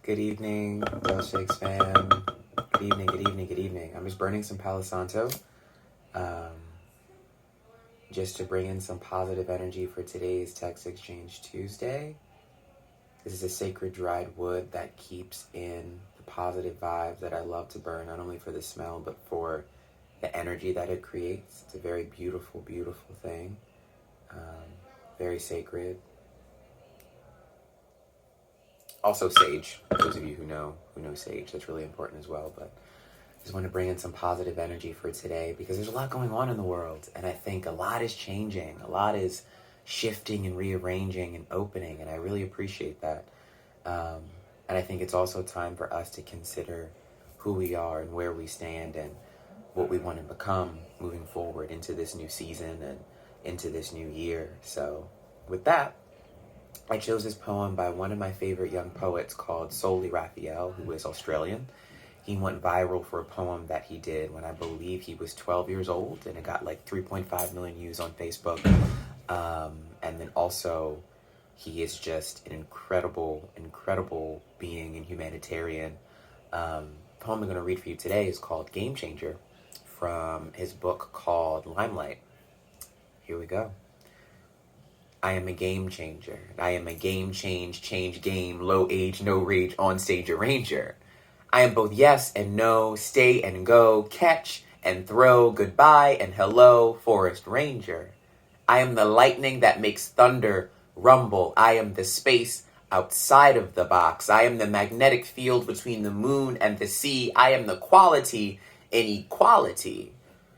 Good evening, Del Shakes fam. Good evening, good evening, good evening. I'm just burning some Palo Santo just to bring in some positive energy for today's Text Exchange Tuesday. This is a sacred dried wood that keeps in the positive vibes that I love to burn, not only for the smell, but for the energy that it creates. It's a very beautiful, beautiful thing. Very sacred. Also sage, those of you who know sage, that's really important as well. But I just want to bring in some positive energy for today because there's a lot going on in the world, and I think a lot is changing, a lot is shifting and rearranging and opening, and I really appreciate that. And I think it's also time for us to consider who we are and where we stand and what we want to become moving forward into this new season and into this new year. So with that, I chose this poem by one of my favorite young poets called Solli Raphael, who is Australian. He went viral for a poem that he did when I believe he was 12 years old, and it got like 3.5 million views on Facebook. And then also, he is just an incredible, incredible being and humanitarian. The poem I'm going to read for you today is called Game Changer from his book called Limelight. Here we go. I am a game changer. I am a game change game, low age, no rage, on stage arranger. I am both yes and no, stay and go, catch and throw, goodbye and hello, forest ranger. I am the lightning that makes thunder rumble. I am the space outside of the box. I am the magnetic field between the moon and the sea. I am the quality in equality.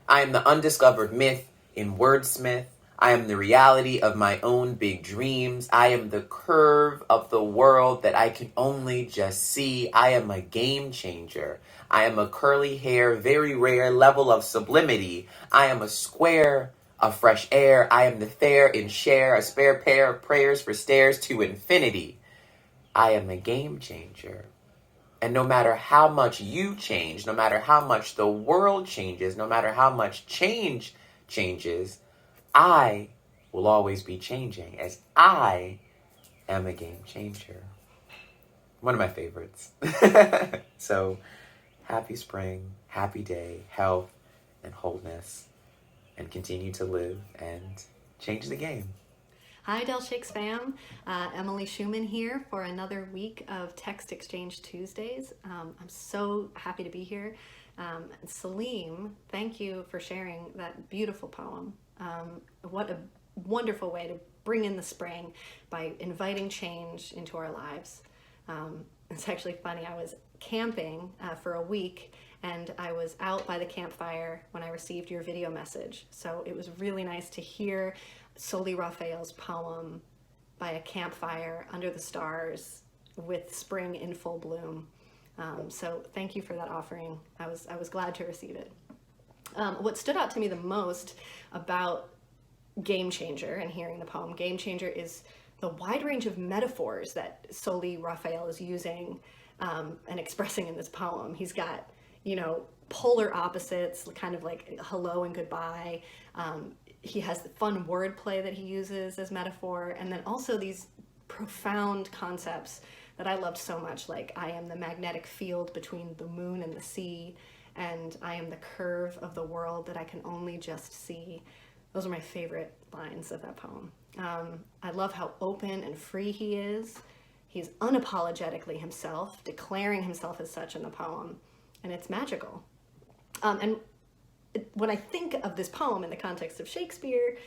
I am the undiscovered myth in wordsmith. I am the reality of my own big dreams. I am the curve of the world that I can only just see. I am a game changer. I am a curly hair, very rare level of sublimity. I am a square of fresh air. I am the fair in share, a spare pair of prayers for stairs to infinity. I am a game changer. And no matter how much you change, no matter how much the world changes, no matter how much change changes, I will always be changing, as I am a game changer. One of my favorites. So, happy spring, happy day, health and wholeness, and continue to live and change the game. Hi, Del Shakes fam. Emily Schuman here for another week of Text Exchange Tuesdays. I'm so happy to be here. Saliym, thank you for sharing that beautiful poem. What a wonderful way to bring in the spring by inviting change into our lives. It's actually funny, I was camping for a week and I was out by the campfire when I received your video message. So it was really nice to hear Solli Raphael's poem by a campfire under the stars with spring in full bloom. So thank you for that offering. I was glad to receive it. What stood out to me the most about Game Changer and hearing the poem Game Changer is the wide range of metaphors that Solli Raphael is using and expressing in this poem. He's got, polar opposites, kind of like hello and goodbye. He has the fun wordplay that he uses as metaphor, and then also these profound concepts that I loved so much, like I am the magnetic field between the moon and the sea, and I am the curve of the world that I can only just see. Those are my favorite lines of that poem. I love how open and free he is. He's unapologetically himself, declaring himself as such in the poem, and it's magical. And when I think of this poem in the context of Shakespeare,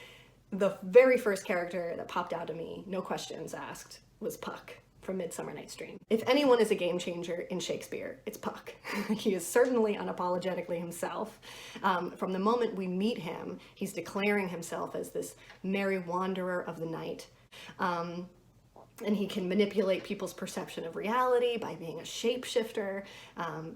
the very first character that popped out to me, no questions asked, was Puck from *Midsummer Night's Dream*. If anyone is a game changer in Shakespeare, it's Puck. He is certainly unapologetically himself. From the moment we meet him, he's declaring himself as this merry wanderer of the night. And he can manipulate people's perception of reality by being a shapeshifter.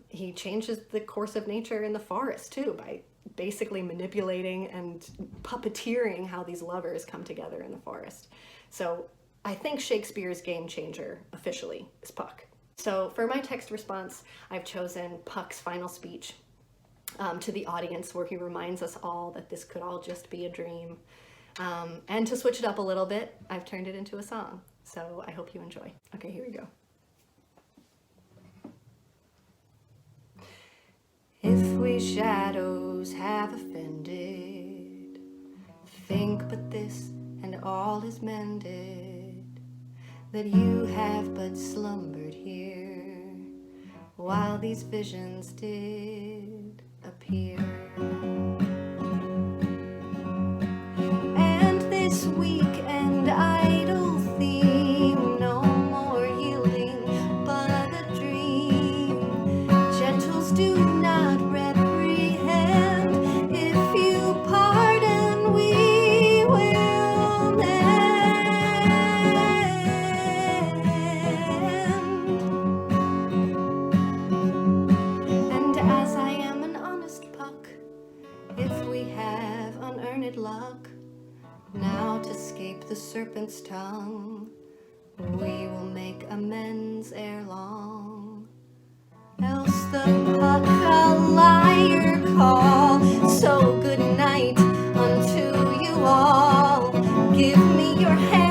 He changes the course of nature in the forest too, by basically manipulating and puppeteering how these lovers come together in the forest. So I think Shakespeare's game changer officially is Puck. So for my text response, I've chosen Puck's final speech to the audience, where he reminds us all that this could all just be a dream. And to switch it up a little bit, I've turned it into a song. So I hope you enjoy. Okay, here we go. if we shadows have offended, think but this, and all is mended, that you have but slumbered here, while these visions did appear. And this weekend idle theme, no more yielding but a dream. Gentles, do not reprehend, if you pardon we will mend. And as I am an honest puck, if we have unearned luck, now to scape the serpent's tongue, we will make amends ere long. Else the puck a liar call. So good night unto you all. Give me your hand.